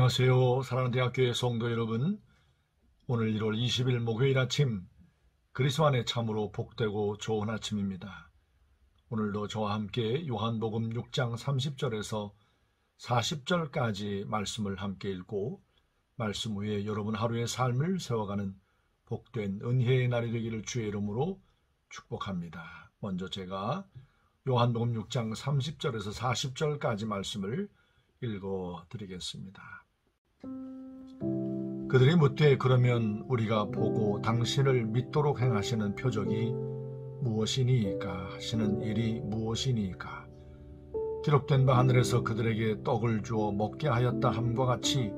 안녕하세요. 사랑하는 대학교의 성도 여러분, 오늘 1월 20일 목요일 아침, 그리스도 안에 참으로 복되고 좋은 아침입니다. 오늘도 저와 함께 요한복음 6장 30절에서 40절까지 말씀을 함께 읽고 말씀 후에 여러분 하루의 삶을 세워가는 복된 은혜의 날이 되기를 주의 이름으로 축복합니다. 먼저 제가 요한복음 6장 30절에서 40절까지 말씀을 읽어드리겠습니다. 그들이 묻되 그러면 우리가 보고 당신을 믿도록 행하시는 표적이 무엇이니이까 하시는 일이 무엇이니이까? 기록된 바 하늘에서 그들에게 떡을 주어 먹게 하였다 함과 같이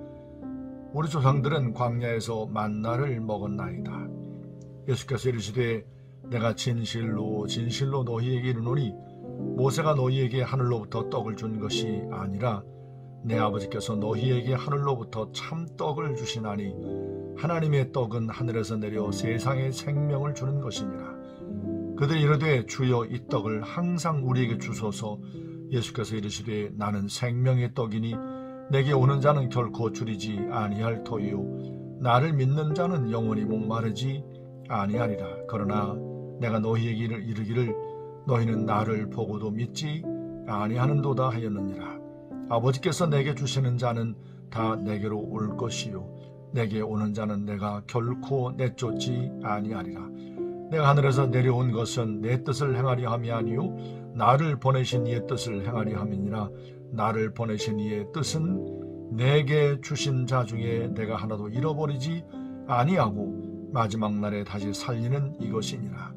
우리 조상들은 광야에서 만나를 먹었나이다. 예수께서 이르시되 내가 진실로 진실로 너희에게 이르노니 모세가 너희에게 하늘로부터 떡을 준 것이 아니라 내 아버지께서 너희에게 하늘로부터 참떡을 주시나니 하나님의 떡은 하늘에서 내려 세상에 생명을 주는 것이니라. 그들이 이르되 주여 이 떡을 항상 우리에게 주소서. 예수께서 이르시되 나는 생명의 떡이니 내게 오는 자는 결코 줄이지 아니할 터이요 나를 믿는 자는 영원히 목마르지 아니하리라. 그러나 내가 너희에게 이르기를 너희는 나를 보고도 믿지 아니하는도다 하였느니라. 아버지께서 내게 주시는 자는 다 내게로 올 것이요 내게 오는 자는 내가 결코 내쫓지 아니하리라. 내가 하늘에서 내려온 것은 내 뜻을 행하려 함이 아니요 나를 보내신 이의 뜻을 행하려 함이니라. 나를 보내신 이의 뜻은 내게 주신 자 중에 내가 하나도 잃어버리지 아니하고 마지막 날에 다시 살리는 이것이니라.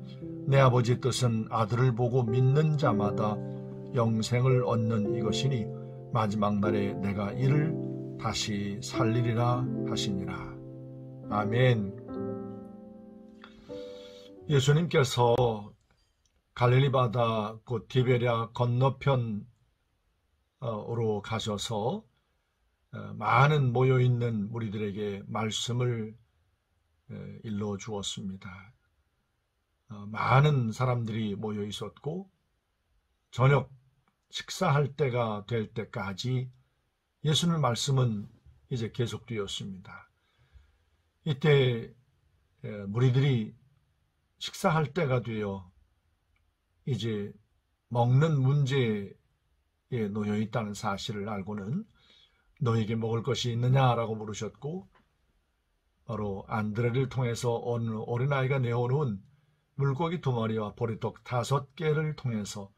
내 아버지의 뜻은 아들을 보고 믿는 자마다 영생을 얻는 이것이니 마지막 날에 내가 이를 다시 살리리라 하시니라. 아멘. 예수님께서 갈릴리 바다 곧 디베랴 건너편으로 가셔서 많은 모여있는 무리들에게 말씀을 일러 주었습니다. 많은 사람들이 모여 있었고 저녁 식사할 때가 될 때까지 예수님의 말씀은 이제 계속되었습니다. 이때 무리들이 식사할 때가 되어 이제 먹는 문제에 놓여 있다는 사실을 알고는 너에게 먹을 것이 있느냐라고 물으셨고 바로 안드레를 통해서 어느 어린아이가 내어놓은 물고기 2마리와 보리떡 5개를 통해서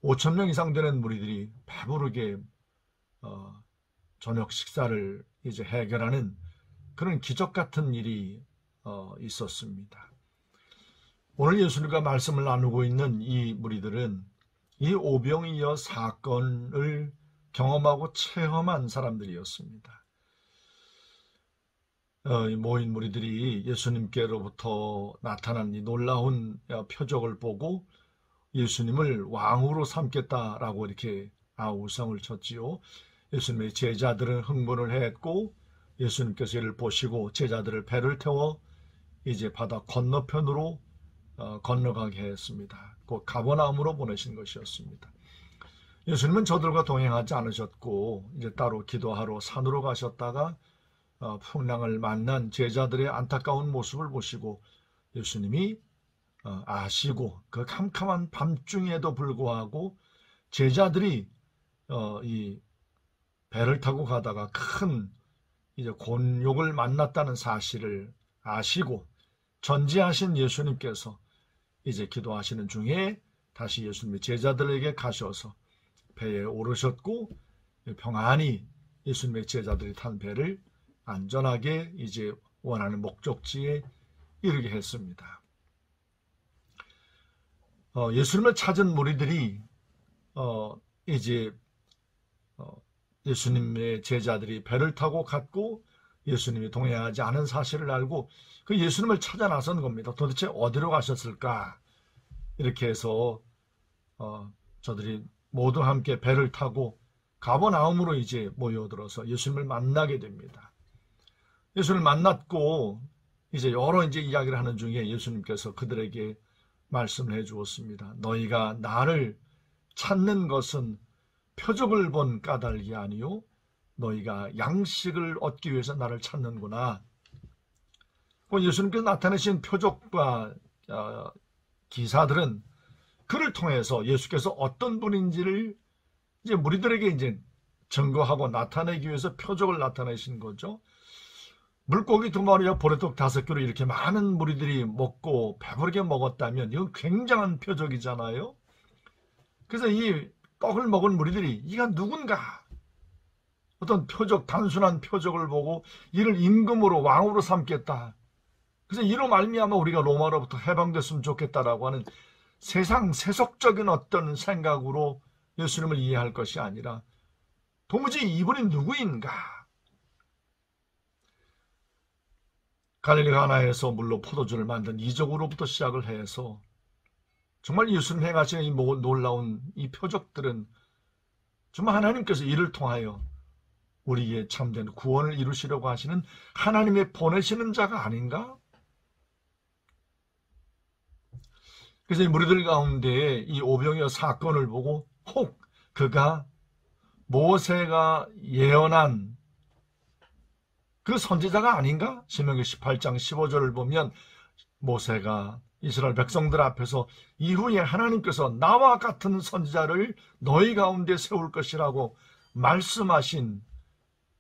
5,000명 이상 되는 무리들이 배부르게 저녁 식사를 이제 해결하는 그런 기적 같은 일이 있었습니다. 오늘 예수님과 말씀을 나누고 있는 이 무리들은 이 오병이어 사건을 경험하고 체험한 사람들이었습니다. 모인 무리들이 예수님께로부터 나타난 이 놀라운 표적을 보고 예수님을 왕으로 삼겠다라고 이렇게 아우성을 쳤지요. 예수님의 제자들은 흥분을 했고 예수님께서 이를 보시고 제자들을 배를 태워 이제 바다 건너편으로 건너가게 했습니다. 곧 가버나움으로 보내신 것이었습니다. 예수님은 저들과 동행하지 않으셨고 이제 따로 기도하러 산으로 가셨다가 풍랑을 만난 제자들의 안타까운 모습을 보시고 예수님이 아시고 그 캄캄한 밤중에도 불구하고 제자들이 이 배를 타고 가다가 큰 이제 곤욕을 만났다는 사실을 아시고 전지하신 예수님께서 이제 기도하시는 중에 다시 예수님의 제자들에게 가셔서 배에 오르셨고 평안히 예수님의 제자들이 탄 배를 안전하게 이제 원하는 목적지에 이르게 했습니다. 예수님을 찾은 무리들이 이제 예수님의 제자들이 배를 타고 갔고 예수님이 동행하지 않은 사실을 알고 그 예수님을 찾아 나선 겁니다. 도대체 어디로 가셨을까? 이렇게 해서 저들이 모두 함께 배를 타고 가버나움으로 이제 모여들어서 예수님을 만나게 됩니다. 예수님을 만났고 이제 여러 이제 이야기를 하는 중에 예수님께서 그들에게 말씀을 해 주었습니다. 너희가 나를 찾는 것은 표적을 본 까닭이 아니요 너희가 양식을 얻기 위해서 나를 찾는구나. 예수님께서 나타내신 표적과 기사들은 그를 통해서 예수께서 어떤 분인지를 이제 무리들에게 이제 증거하고 나타내기 위해서 표적을 나타내신 거죠. 물고기 2마리와 보리떡 5개로 이렇게 많은 무리들이 먹고 배부르게 먹었다면 이건 굉장한 표적이잖아요. 그래서 이 떡을 먹은 무리들이 이가 누군가 어떤 표적, 단순한 표적을 보고 이를 임금으로 왕으로 삼겠다. 그래서 이로 말미암아 우리가 로마로부터 해방됐으면 좋겠다라고 하는 세상 세속적인 어떤 생각으로 예수님을 이해할 것이 아니라 도무지 이분이 누구인가? 갈릴리 가나에서 물로 포도주를 만든 이적으로부터 시작을 해서 정말 예수님 행하시는 이 놀라운 이 표적들은 정말 하나님께서 이를 통하여 우리의 참된 구원을 이루시려고 하시는 하나님의 보내시는 자가 아닌가? 그래서 이 무리들 가운데 이 오병이어 사건을 보고 혹 그가 모세가 예언한 그 선지자가 아닌가? 신명기 18장 15절을 보면 모세가 이스라엘 백성들 앞에서 이후에 하나님께서 나와 같은 선지자를 너희 가운데 세울 것이라고 말씀하신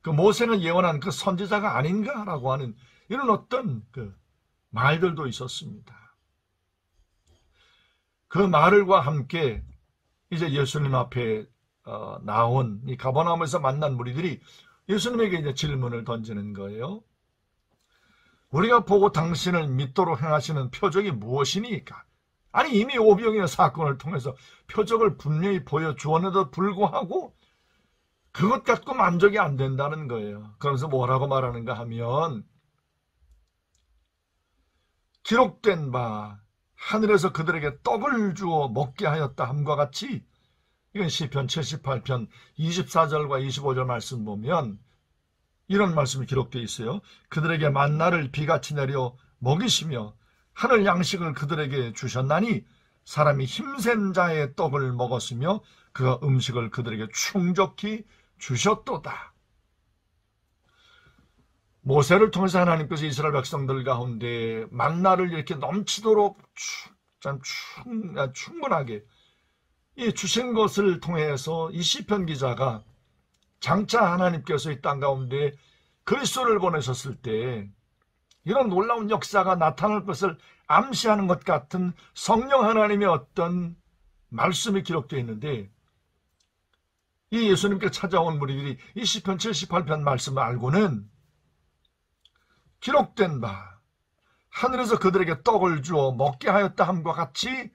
그 모세는 예언한 그 선지자가 아닌가라고 하는 이런 어떤 그 말들도 있었습니다. 그 말들과 함께 이제 예수님 앞에 나온 이 가버나움에서 만난 무리들이 예수님에게 이제 질문을 던지는 거예요. 우리가 보고 당신을 믿도록 행하시는 표적이 무엇이니까? 아니 이미 오병이어 사건을 통해서 표적을 분명히 보여주었는데도 불구하고 그것 갖고 만족이 안 된다는 거예요. 그러면서 뭐라고 말하는가 하면 기록된 바 하늘에서 그들에게 떡을 주어 먹게 하였다 함과 같이 이건 시편 78편 24절과 25절 말씀 보면 이런 말씀이 기록되어 있어요. 그들에게 만나를 비같이 내려 먹이시며 하늘 양식을 그들에게 주셨나니 사람이 힘센 자의 떡을 먹었으며 그 음식을 그들에게 충족히 주셨도다. 모세를 통해서 하나님께서 이스라엘 백성들 가운데 만나를 이렇게 넘치도록 충분하게 주신 것을 통해서 이 시편 기자가 장차 하나님께서 이 땅 가운데 그리스도를 보내셨을 때 이런 놀라운 역사가 나타날 것을 암시하는 것 같은 성령 하나님의 어떤 말씀이 기록되어 있는데 이 예수님께 찾아온 무리들이 이 시편 78편 말씀을 알고는 기록된 바 하늘에서 그들에게 떡을 주어 먹게 하였다 함과 같이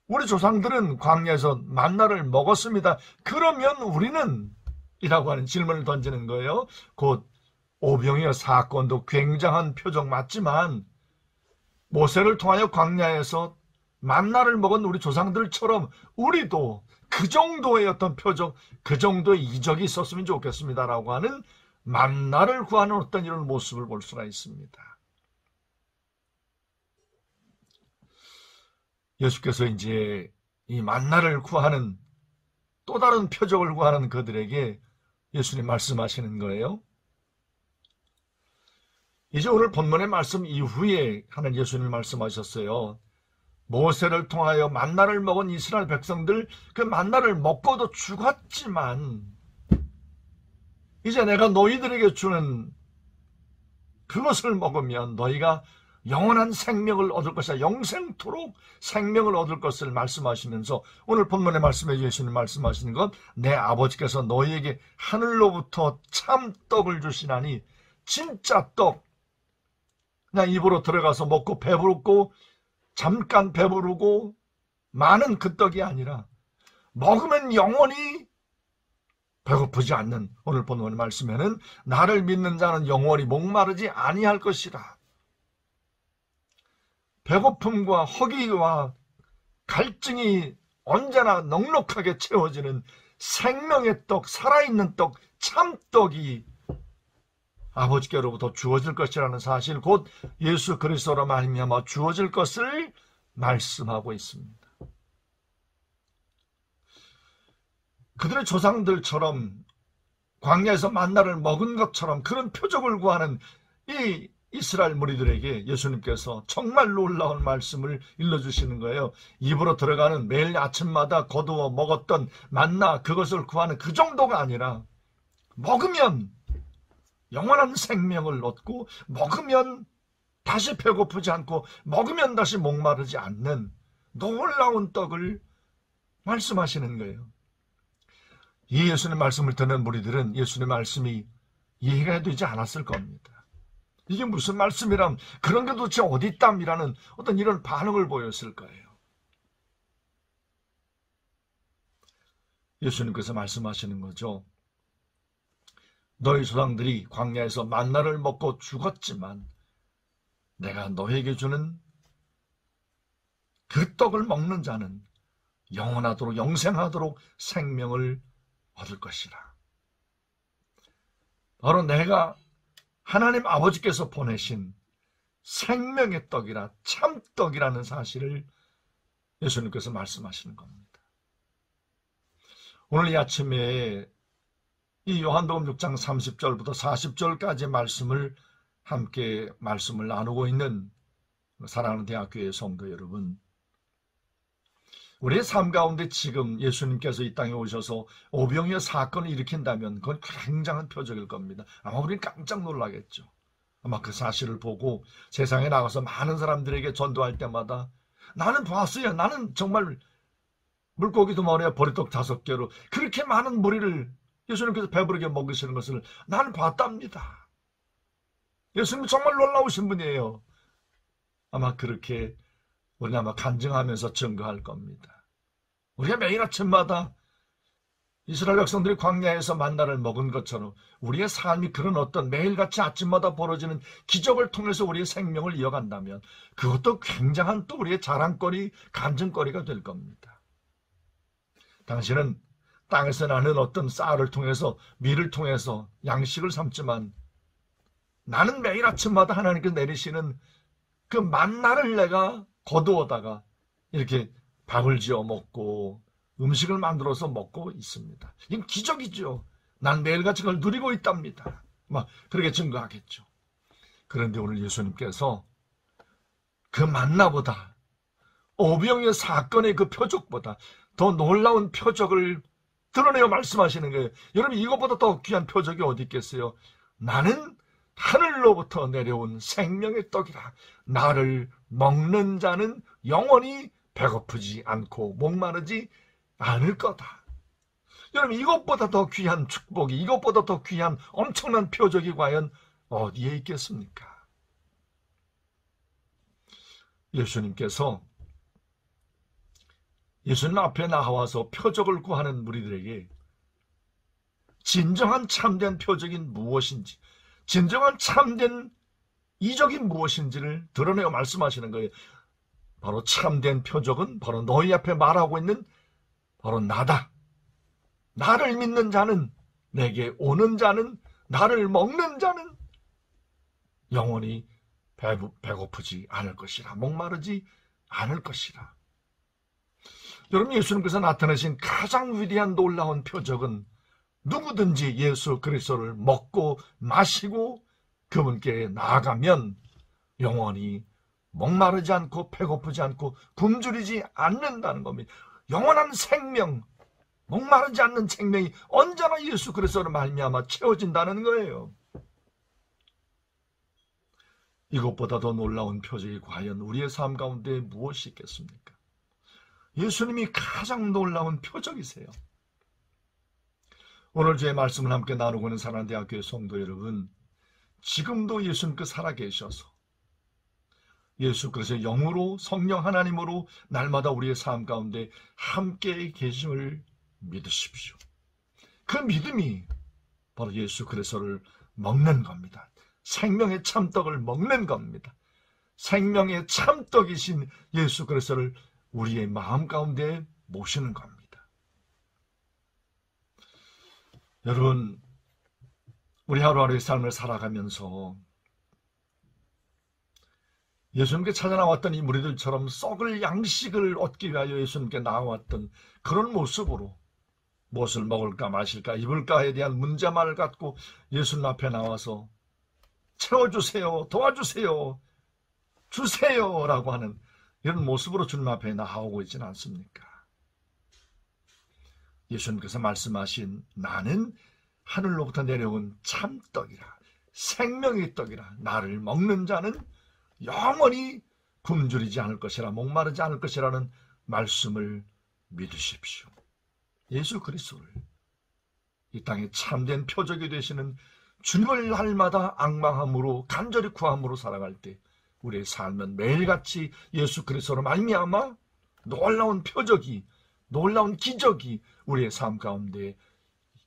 우리 조상들은 광야에서 만나를 먹었습니다. 그러면 우리는 이라고 하는 질문을 던지는 거예요. 곧 오병이어 사건도 굉장한 표적 맞지만 모세를 통하여 광야에서 만나를 먹은 우리 조상들처럼 우리도 그 정도의 어떤 표적, 그 정도의 이적이 있었으면 좋겠습니다라고 하는 만나를 구하는 어떤 이런 모습을 볼 수가 있습니다. 예수께서 이제 이 만나를 구하는 또 다른 표적을 구하는 그들에게 예수님 말씀하시는 거예요. 이제 오늘 본문의 말씀 이후에 하는 예수님이 말씀하셨어요. 모세를 통하여 만나를 먹은 이스라엘 백성들 그 만나를 먹고도 죽었지만 이제 내가 너희들에게 주는 그것을 먹으면 너희가 영원한 생명을 얻을 것이다. 영생토록 생명을 얻을 것을 말씀하시면서 오늘 본문의 말씀에 예수님 말씀하시는 건 내 아버지께서 너희에게 하늘로부터 참떡을 주시나니 진짜 떡 그냥 입으로 들어가서 먹고 배부르고 잠깐 배부르고 많은 그 떡이 아니라 먹으면 영원히 배고프지 않는 오늘 본문의 말씀에는 나를 믿는 자는 영원히 목마르지 아니할 것이라. 배고픔과 허기와 갈증이 언제나 넉넉하게 채워지는 생명의 떡, 살아있는 떡, 참떡이 아버지께로부터 주어질 것이라는 사실, 곧 예수 그리스도로 말미암아 주어질 것을 말씀하고 있습니다. 그들의 조상들처럼 광야에서 만나를 먹은 것처럼 그런 표적을 구하는 이 이스라엘 무리들에게 예수님께서 정말 놀라운 말씀을 일러주시는 거예요. 입으로 들어가는 매일 아침마다 거두어 먹었던 만나, 그것을 구하는 그 정도가 아니라 먹으면 영원한 생명을 얻고, 먹으면 다시 배고프지 않고, 먹으면 다시 목마르지 않는 놀라운 떡을 말씀하시는 거예요. 이 예수님 말씀을 듣는 무리들은 예수님 말씀이 이해가 되지 않았을 겁니다. 이게 무슨 말씀이람, 그런 게 도대체 어디 있담이라는 어떤 이런 반응을 보였을 거예요. 예수님께서 말씀하시는 거죠. 너희 조상들이 광야에서 만나를 먹고 죽었지만 내가 너에게 주는 그 떡을 먹는 자는 영원하도록, 영생하도록 생명을 얻을 것이라. 바로 내가 하나님 아버지께서 보내신 생명의 떡이라, 참떡이라는 사실을 예수님께서 말씀하시는 겁니다. 오늘 이 아침에 이 요한복음 6장 30절부터 40절까지 말씀을 함께 말씀을 나누고 있는 사랑하는 대학교의 성도 여러분, 우리의 삶 가운데 지금 예수님께서 이 땅에 오셔서 오병이어 사건을 일으킨다면 그건 굉장한 표적일 겁니다. 아마 우리는 깜짝 놀라겠죠. 아마 그 사실을 보고 세상에 나가서 많은 사람들에게 전도할 때마다 나는 봤어요. 나는 정말 물고기도 머리에 보리떡 5개로 그렇게 많은 무리를 예수님께서 배부르게 먹이시는 것을 나는 봤답니다. 예수님 정말 놀라우신 분이에요. 아마 그렇게 우리는 아마 간증하면서 증거할 겁니다. 우리가 매일 아침마다 이스라엘 백성들이 광야에서 만나를 먹은 것처럼 우리의 삶이 그런 어떤 매일같이 아침마다 벌어지는 기적을 통해서 우리의 생명을 이어간다면 그것도 굉장한 또 우리의 자랑거리, 간증거리가 될 겁니다. 당신은 땅에서 나는 어떤 쌀을 통해서, 밀을 통해서 양식을 삼지만 나는 매일 아침마다 하나님께서 내리시는 그 만나를 내가 거두어다가 이렇게 밥을 지어 먹고 음식을 만들어서 먹고 있습니다. 이건 기적이죠. 난 매일같이 그걸 누리고 있답니다. 막 그렇게 증거하겠죠. 그런데 오늘 예수님께서 그 만나보다, 오병이어 사건의 그 표적보다 더 놀라운 표적을 드러내어 말씀하시는 거예요. 여러분, 이것보다 더 귀한 표적이 어디 있겠어요? 나는 하늘로부터 내려온 생명의 떡이라. 나를 먹는 자는 영원히 배고프지 않고 목마르지 않을 거다. 여러분, 이것보다 더 귀한 축복이, 이것보다 더 귀한 엄청난 표적이 과연 어디에 있겠습니까? 예수님께서 예수님 앞에 나와서 표적을 구하는 무리들에게 진정한 참된 표적이 무엇인지, 진정한 참된 이적이 무엇인지를 드러내어 말씀하시는 거예요. 바로 참된 표적은 바로 너희 앞에 말하고 있는 바로 나다. 나를 믿는 자는, 내게 오는 자는, 나를 먹는 자는 영원히 배고프지 않을 것이라, 목마르지 않을 것이라. 여러분, 예수님께서 나타내신 가장 위대한 놀라운 표적은 누구든지 예수 그리스도를 먹고 마시고 그분께 나아가면 영원히 목마르지 않고 배고프지 않고 굶주리지 않는다는 겁니다. 영원한 생명, 목마르지 않는 생명이 언제나 예수 그리스도로 말미암아 채워진다는 거예요. 이것보다 더 놀라운 표적이 과연 우리의 삶 가운데 무엇이 있겠습니까? 예수님이 가장 놀라운 표적이세요. 오늘 저의 말씀을 함께 나누고 있는 사랑대학교의 성도 여러분, 지금도 예수님께서 살아계셔서 예수 그리스도의 영으로, 성령 하나님으로 날마다 우리의 삶 가운데 함께 계심을 믿으십시오. 그 믿음이 바로 예수 그리스도를 먹는 겁니다. 생명의 참떡을 먹는 겁니다. 생명의 참떡이신 예수 그리스도를 우리의 마음 가운데 모시는 겁니다. 여러분, 우리 하루하루의 삶을 살아가면서 예수님께 찾아나왔던 이 무리들처럼 썩을 양식을 얻기 위하여 예수님께 나왔던 그런 모습으로 무엇을 먹을까 마실까 입을까에 대한 문제만을 갖고 예수님 앞에 나와서 채워주세요, 도와주세요, 주세요라고 하는 이런 모습으로 주님 앞에 나오고 있지는 않습니까? 예수님께서 말씀하신 나는 하늘로부터 내려온 참떡이라, 생명의 떡이라, 나를 먹는 자는 영원히 굶주리지 않을 것이라, 목마르지 않을 것이라는 말씀을 믿으십시오. 예수 그리스도를 이 땅에 참된 표적이 되시는 주님을 날마다 앙망함으로 간절히 구함으로 살아갈 때 우리의 삶은 매일같이 예수 그리스도로 말미암아 놀라운 표적이, 놀라운 기적이 우리의 삶 가운데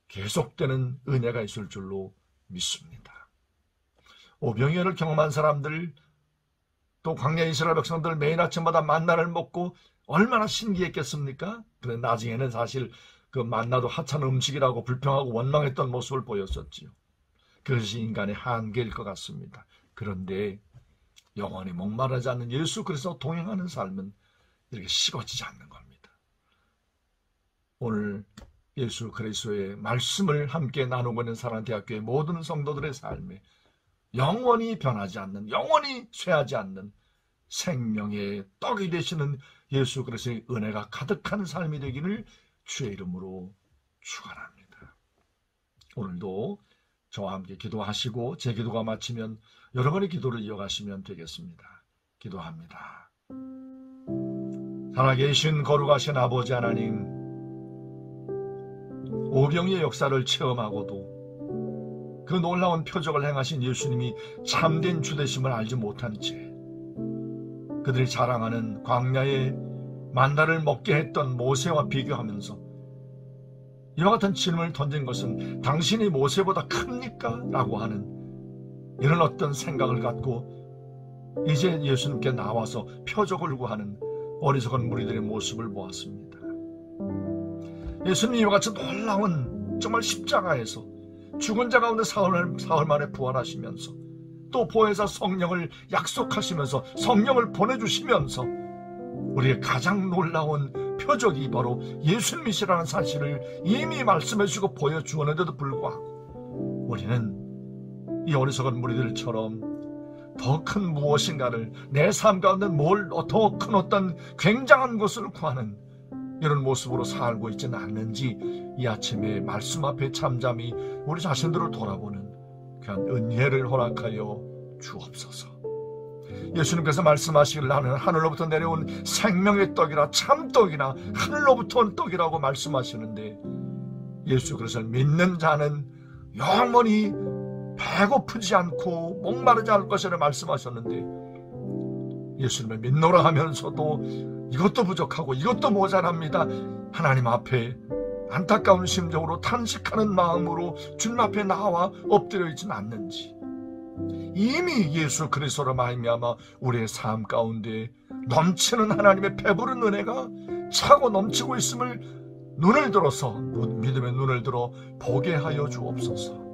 계속되는 은혜가 있을 줄로 믿습니다. 오병이어를 경험한 사람들, 또 광야 이스라엘 백성들 매일 아침마다 만나를 먹고 얼마나 신기했겠습니까? 그런데 나중에는 사실 그 만나도 하찮은 음식이라고 불평하고 원망했던 모습을 보였었지요. 그것이 인간의 한계일 것 같습니다. 그런데 영원히 목마르지 않는 예수 그리스도 동행하는 삶은 이렇게 식어지지 않는 겁니다. 오늘 예수 그리스도의 말씀을 함께 나누고 있는 사랑대학교의 모든 성도들의 삶에 영원히 변하지 않는, 영원히 쇠하지 않는 생명의 떡이 되시는 예수 그리스도의 은혜가 가득한 삶이 되기를 주의 이름으로 축원합니다. 오늘도 저와 함께 기도하시고 제 기도가 마치면 여러분의 기도를 이어가시면 되겠습니다. 기도합니다. 살아계신 거룩하신 아버지 하나님, 오병이의 역사를 체험하고도 그 놀라운 표적을 행하신 예수님이 참된 주되심을 알지 못한 채 그들이 자랑하는 광야의 만나를 먹게 했던 모세와 비교하면서 이와 같은 질문을 던진 것은 당신이 모세보다 큽니까? 라고 하는 이런 어떤 생각을 갖고 이제 예수님께 나와서 표적을 구하는 어리석은 무리들의 모습을 보았습니다. 예수님이 이와 같이 놀라운 정말 십자가에서 죽은 자 가운데 사흘 만에 부활하시면서 또 보혜사 성령을 약속하시면서 성령을 보내주시면서 우리의 가장 놀라운 표적이 바로 예수님이시라는 사실을 이미 말씀해 주고 보여주었는데도 불구하고 우리는 이 어리석은 무리들처럼 더 큰 무엇인가를 내 삶 가운데 더 큰 어떤 굉장한 것을 구하는 이런 모습으로 살고 있지는 않는지 이 아침에 말씀 앞에 잠잠히 우리 자신들을 돌아보는 귀한 은혜를 허락하여 주옵소서. 예수님께서 말씀하시길 나는 하늘로부터 내려온 생명의 떡이라, 참떡이나 하늘로부터 온 떡이라고 말씀하시는데 예수 그리스도를 믿는 자는 영원히 배고프지 않고 목마르지 않을 것이라 말씀하셨는데 예수님을 믿노라 하면서도 이것도 부족하고 이것도 모자랍니다. 하나님 앞에 안타까운 심정으로 탄식하는 마음으로 주님 앞에 나와 엎드려 있지는 않는지, 이미 예수 그리스도로 말미암아 우리의 삶 가운데 넘치는 하나님의 배부른 은혜가 차고 넘치고 있음을 눈을 들어서 믿음의 눈을 들어 보게 하여 주옵소서.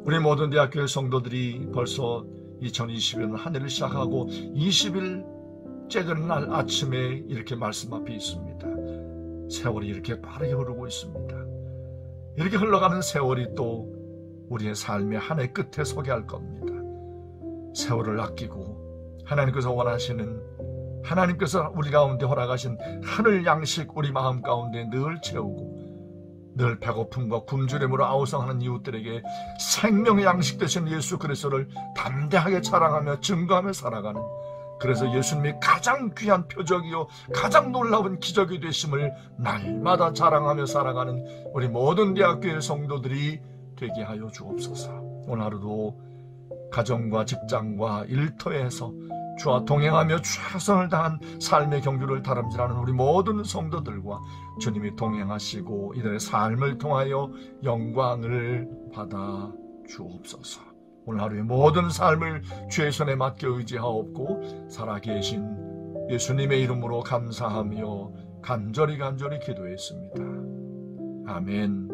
우리 모든 대학교의 성도들이 벌써 2021년 한 해를 시작하고 20일째 되는 날 아침에 이렇게 말씀 앞에 있습니다. 세월이 이렇게 빠르게 흐르고 있습니다. 이렇게 흘러가는 세월이 또 우리의 삶의 한 해 끝에 서게 할 겁니다. 세월을 아끼고 하나님께서 원하시는, 하나님께서 우리 가운데 허락하신 하늘 양식 우리 마음 가운데 늘 채우고 늘 배고픔과 굶주림으로 아우성하는 이웃들에게 생명의 양식 되신 예수 그리스도를 담대하게 자랑하며 증거하며 살아가는, 그래서 예수님이 가장 귀한 표적이요 가장 놀라운 기적이 되심을 날마다 자랑하며 살아가는 우리 모든 대학교의 성도들이 되게 하여 주옵소서. 오늘 하루도 가정과 직장과 일터에서 주와 동행하며 최선을 다한 삶의 경주를 다름질하는 우리 모든 성도들과 주님이 동행하시고 이들의 삶을 통하여 영광을 받아 주옵소서. 오늘 하루의 모든 삶을 주의 손에 맡겨 의지하옵고 살아계신 예수님의 이름으로 감사하며 간절히 기도했습니다. 아멘.